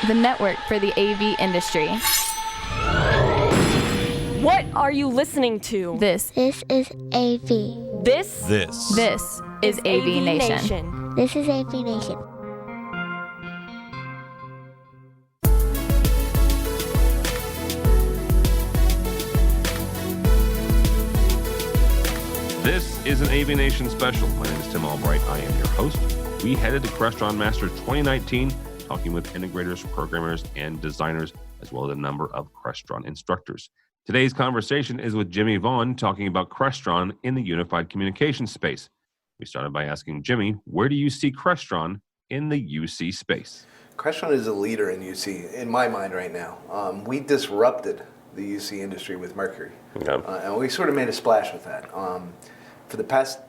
the network for the AV industry. What are you listening to? This is AV. This is AVNation. This is AVNation. This is an AVNation special. My name is Tim Albright. I am your host. We headed to Crestron Masters 2019, talking with integrators, programmers, and designers, as well as a number of Crestron instructors. Today's conversation is with Jimmy Vaughn, talking about Crestron in the unified communications space. We started by asking Jimmy, where do you see Crestron in the UC space? Crestron is a leader in UC, in my mind right now. We disrupted the UC industry with Mercury. Okay. And we sort of made a splash with that. For the past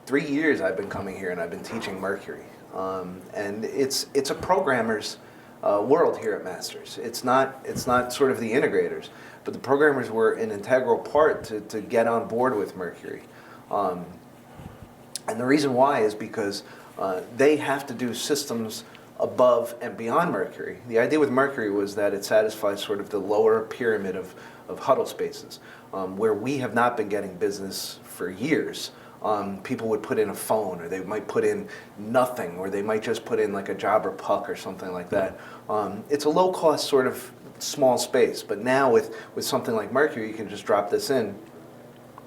3 years, I've been coming here and I've been teaching Mercury. And it's a programmer's world here at Masters. It's not sort of the integrators, but the programmers were an integral part to get on board with Mercury. And the reason why is because they have to do systems above and beyond Mercury. The idea with Mercury was that it satisfies sort of the lower pyramid of huddle spaces, where we have not been getting business for years. People would put in a phone, or they might put in nothing, or they might just put in like a jobber puck or something like that. It's a low-cost sort of small space, but now with something like Mercury, you can just drop this in.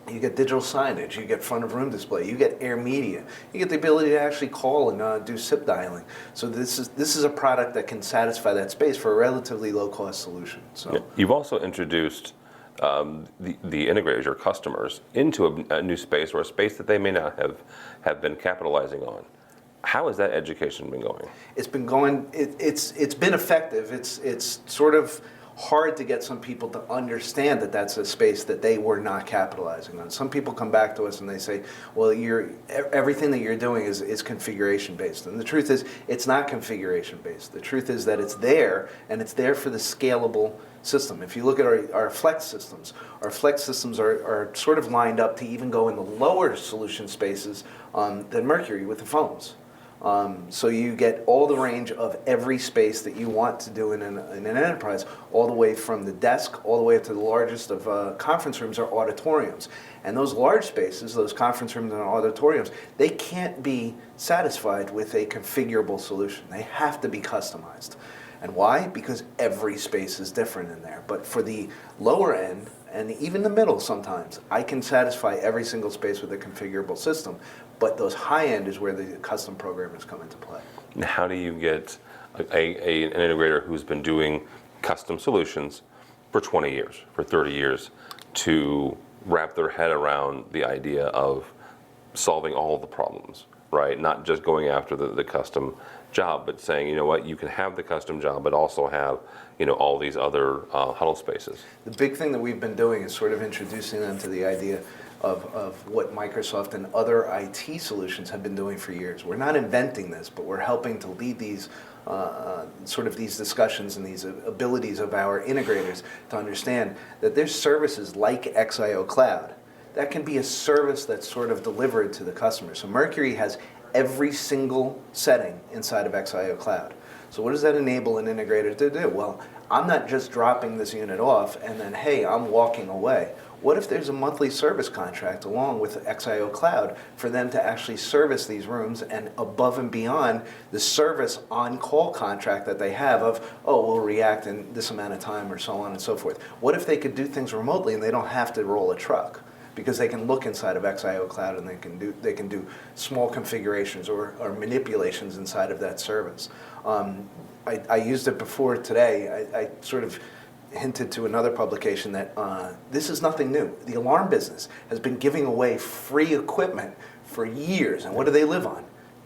You get digital signage, you get front of room display, you get air media, you get the ability to actually call and do SIP dialing. So this is a product that can satisfy that space for a relatively low-cost solution. So you've also introduced the integrators, your customers, into a new space, or a space that they may not have been capitalizing on. How has that education been going? It's been going. It's been effective. It's sort of hard to get some people to understand that that's a space that they were not capitalizing on. Some people come back to us and they say, well, everything that you're doing is configuration based. And the truth is, it's not configuration based. The truth is that it's there, and it's there for the scalable system. If you look at our flex systems are sort of lined up to even go in the lower solution spaces than Mercury with the phones. So you get all the range of every space that you want to do in an enterprise, all the way from the desk, all the way up to the largest of conference rooms or auditoriums. And those large spaces, those conference rooms and auditoriums, they can't be satisfied with a configurable solution. They have to be customized. And why? Because every space is different in there. But for the lower end, and even the middle sometimes, I can satisfy every single space with a configurable system. But those high end is where the custom programmers come into play. And how do you get an integrator who's been doing custom solutions for 20 years, for 30 years, to wrap their head around the idea of solving all of the problems, right? Not just going after the custom job, but saying, you know what, you can have the custom job, but also have, all these other huddle spaces. The big thing that we've been doing is sort of introducing them to the idea of what Microsoft and other IT solutions have been doing for years. We're not inventing this, but we're helping to lead these sort of these discussions and these abilities of our integrators to understand that there's services like XIO Cloud that can be a service that's sort of delivered to the customer. So Mercury has every single setting inside of XIO Cloud. So what does that enable an integrator to do? Well, I'm not just dropping this unit off and then, hey, I'm walking away. What if there's a monthly service contract along with XIO Cloud for them to actually service these rooms, and above and beyond the service on-call contract that they have of, we'll react in this amount of time, or so on and so forth. What if they could do things remotely and they don't have to roll a truck? Because they can look inside of XIO Cloud and they can do small configurations or manipulations inside of that service. I used it before today. I sort of hinted to another publication that this is nothing new. The alarm business has been giving away free equipment for years. And what do they live on?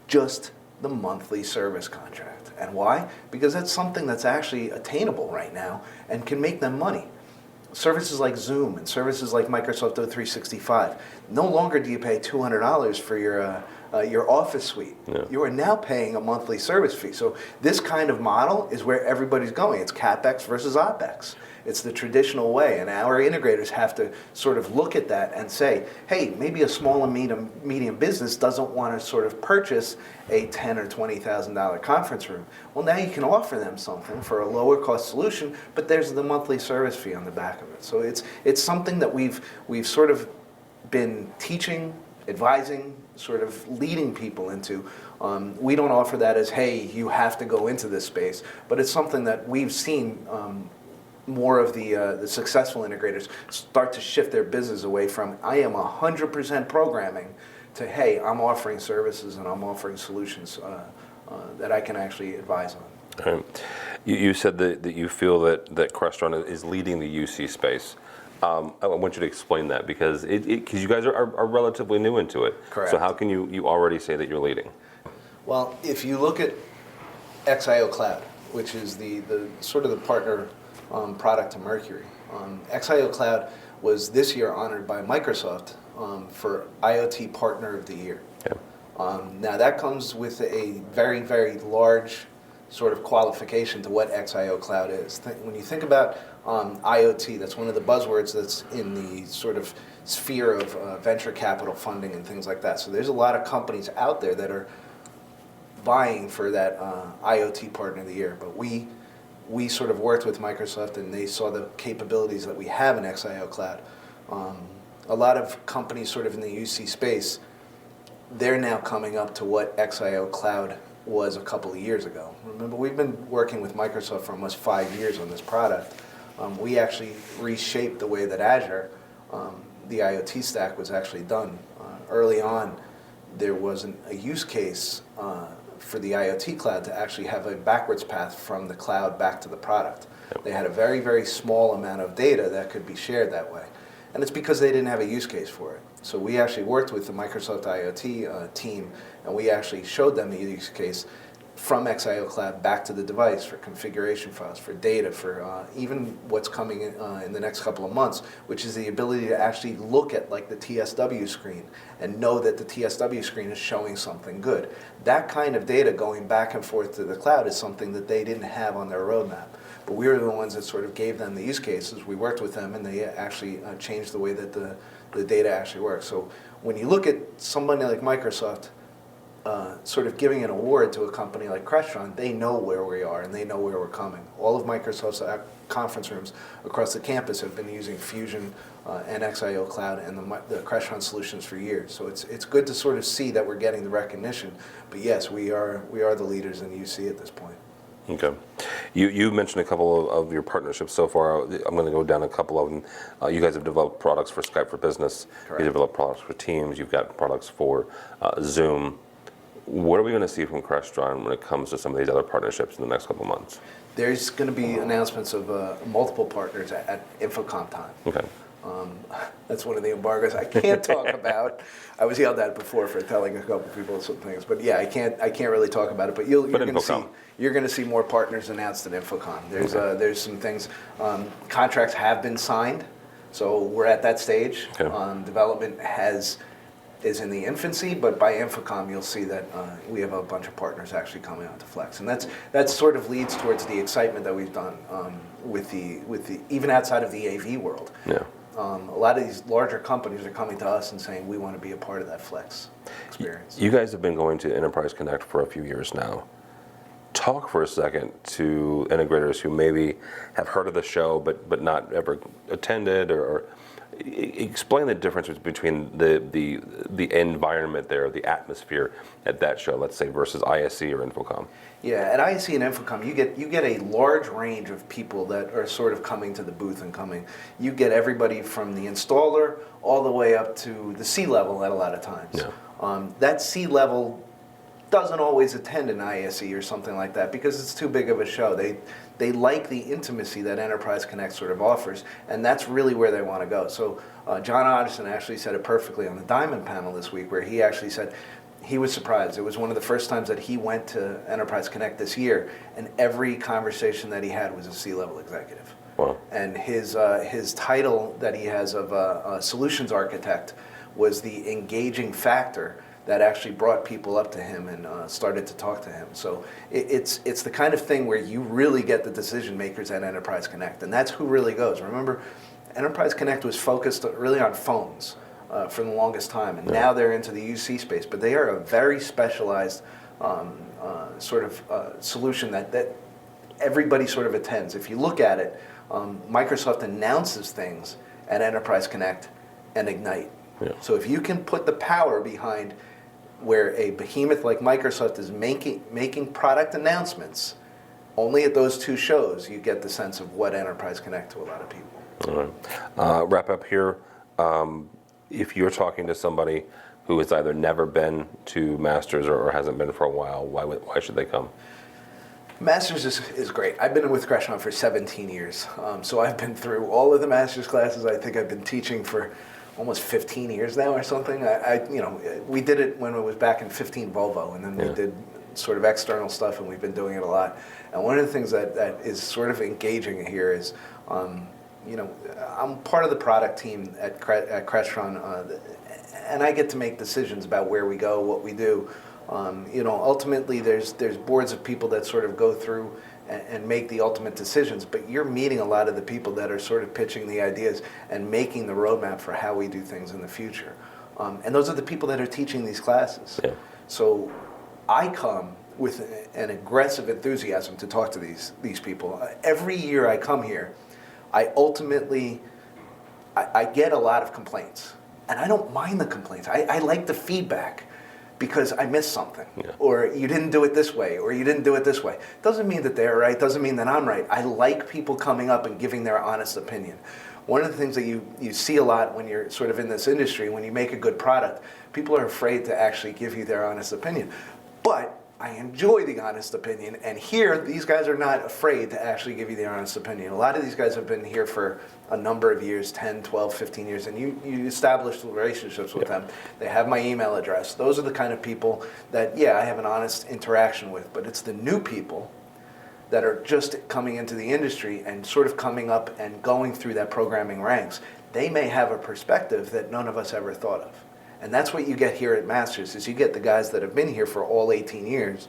Just the monthly service contract. And why? Because that's something that's actually attainable right now and can make them money. Services like Zoom and services like Microsoft O365, no longer do you pay $200 for your your office suite. Yeah. You are now paying a monthly service fee. So this kind of model is where everybody's going. It's CapEx versus OpEx. It's the traditional way, and our integrators have to sort of look at that and say, hey, maybe a small and medium business doesn't want to sort of purchase a $10,000 or $20,000 conference room. Well, now you can offer them something for a lower cost solution, but there's the monthly service fee on the back of it. So it's something that we've sort of been teaching, advising, sort of leading people into. We don't offer that as, hey, you have to go into this space, but it's something that we've seen more of the successful integrators start to shift their business away from, I am 100% programming, to, hey, I'm offering services and I'm offering solutions that I can actually advise on. Right. You said that you feel that Crestron is leading the UC space. I want you to explain that because you guys are relatively new into it. Correct. So how can you already say that you're leading? Well, if you look at XIO Cloud, which is the sort of the partner product to Mercury, XIO Cloud was this year honored by Microsoft for IoT Partner of the Year. Yeah. Now that comes with a very, very large sort of qualification to what XIO Cloud is. When you think about IoT, that's one of the buzzwords that's in the sort of sphere of venture capital funding and things like that. So there's a lot of companies out there that are vying for that IoT Partner of the Year. But we sort of worked with Microsoft and they saw the capabilities that we have in XIO Cloud. A lot of companies sort of in the UC space, they're now coming up to what XIO Cloud was a couple of years ago. Remember, we've been working with Microsoft for almost 5 years on this product. We actually reshaped the way that Azure, the IoT stack, was actually done. Early on, there wasn't a use case for the IoT cloud to actually have a backwards path from the cloud back to the product. They had a very, very small amount of data that could be shared that way. And it's because they didn't have a use case for it. So we actually worked with the Microsoft IoT team, and we actually showed them the use case from XIO Cloud back to the device for configuration files, for data, for even what's coming in the next couple of months, which is the ability to actually look at like the TSW screen and know that the TSW screen is showing something good. That kind of data going back and forth to the cloud is something that they didn't have on their roadmap. But we were the ones that sort of gave them the use cases. We worked with them, and they actually changed the way that the data actually works. So when you look at somebody like Microsoft sort of giving an award to a company like Crestron, they know where we are and they know where we're coming. All of Microsoft's conference rooms across the campus have been using Fusion and XIO Cloud and the Crestron solutions for years. So it's good to sort of see that we're getting the recognition. But yes, we are the leaders in UC at this point. Okay. You mentioned a couple of your partnerships so far. I'm going to go down a couple of them. You guys have developed products for Skype for Business. Correct. You developed products for Teams. You've got products for Zoom. What are we going to see from Crestron when it comes to some of these other partnerships in the next couple of months? There's going to be announcements of multiple partners at Infocom time. Okay. That's one of the embargoes I can't talk about. I was yelled at before for telling a couple people some things, but yeah, I can't really talk about it. But you're going to see more partners announced at Infocom. There's some things. Contracts have been signed, so we're at that stage. Okay. Development is in the infancy, but by Infocom you'll see that we have a bunch of partners actually coming out to Flex, and that sort of leads towards the excitement that we've done with the even outside of the AV world. Yeah. A lot of these larger companies are coming to us and saying we want to be a part of that Flex experience. You guys have been going to Enterprise Connect for a few years now. Talk for a second to integrators who maybe have heard of the show but not ever attended, or explain the difference between the environment there, the atmosphere at that show, let's say, versus ISE or Infocom. Yeah, at ISE and Infocom, you get a large range of people that are sort of coming to the booth and coming. You get everybody from the installer all the way up to the C-level at a lot of times. Yeah. That C-level doesn't always attend an ISE or something like that because it's too big of a show. They like the intimacy that Enterprise Connect sort of offers, and that's really where they want to go. So John Otterson actually said it perfectly on the Diamond panel this week, where he actually said he was surprised. It was one of the first times that he went to Enterprise Connect this year, and every conversation that he had was a C-level executive. Wow. And his title that he has of solutions architect was the engaging factor that actually brought people up to him and started to talk to him. So it's the kind of thing where you really get the decision makers at Enterprise Connect, and that's who really goes. Remember, Enterprise Connect was focused really on phones for the longest time, and now they're into the UC space, but they are a very specialized solution that everybody sort of attends. If you look at it, Microsoft announces things at Enterprise Connect and Ignite. Yeah. So if you can put the power behind where a behemoth like Microsoft is making product announcements, only at those two shows you get the sense of what Enterprise Connect to a lot of people. All right. Wrap up here. If you're talking to somebody who has either never been to Masters or hasn't been for a while, why should they come? Masters is great. I've been with Crestron for 17 years, so I've been through all of the Masters classes. I think I've been teaching for almost 15 years now or something. We did it when it was back in 15 Volvo, and then we did sort of external stuff, and we've been doing it a lot. And one of the things that is sort of engaging here is, I'm part of the product team at Crestron, and I get to make decisions about where we go, what we do. Ultimately there's boards of people that sort of go through and make the ultimate decisions, but you're meeting a lot of the people that are sort of pitching the ideas and making the roadmap for how we do things in the future. And those are the people that are teaching these classes. Yeah. So I come with an aggressive enthusiasm to talk to these people. Every year I come here, I get a lot of complaints, and I don't mind the complaints. I like the feedback, because I missed something, or you didn't do it this way, or you didn't do it this way. Doesn't mean that they're right, doesn't mean that I'm right. I like people coming up and giving their honest opinion. One of the things that you see a lot when you're sort of in this industry, when you make a good product, people are afraid to actually give you their honest opinion. But I enjoy the honest opinion, and here, these guys are not afraid to actually give you their honest opinion. A lot of these guys have been here for a number of years, 10, 12, 15 years, and you establish relationships with them. They have my email address. Those are the kind of people that, I have an honest interaction with, but it's the new people that are just coming into the industry and sort of coming up and going through that programming ranks. They may have a perspective that none of us ever thought of. And that's what you get here at Masters, is you get the guys that have been here for all 18 years,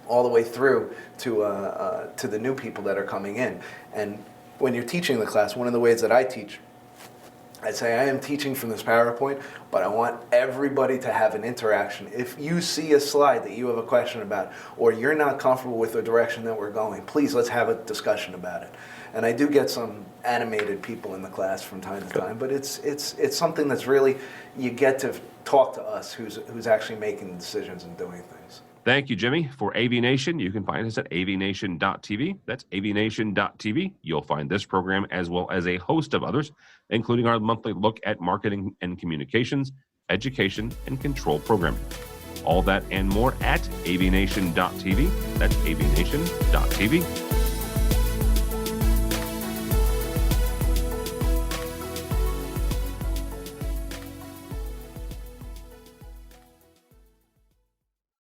all the way through to the new people that are coming in. And when you're teaching the class, one of the ways that I teach, I say I am teaching from this PowerPoint, but I want everybody to have an interaction. If you see a slide that you have a question about, or you're not comfortable with the direction that we're going, please let's have a discussion about it. And I do get some animated people in the class from time to time, but it's something that's really, you get to talk to us who's actually making the decisions and doing things. Thank you, Jimmy. For AVNation, you can find us at avnation.tv. That's avnation.tv. You'll find this program as well as a host of others, including our monthly look at marketing and communications, education, and control programming. All that and more at avnation.tv. That's avnation.tv.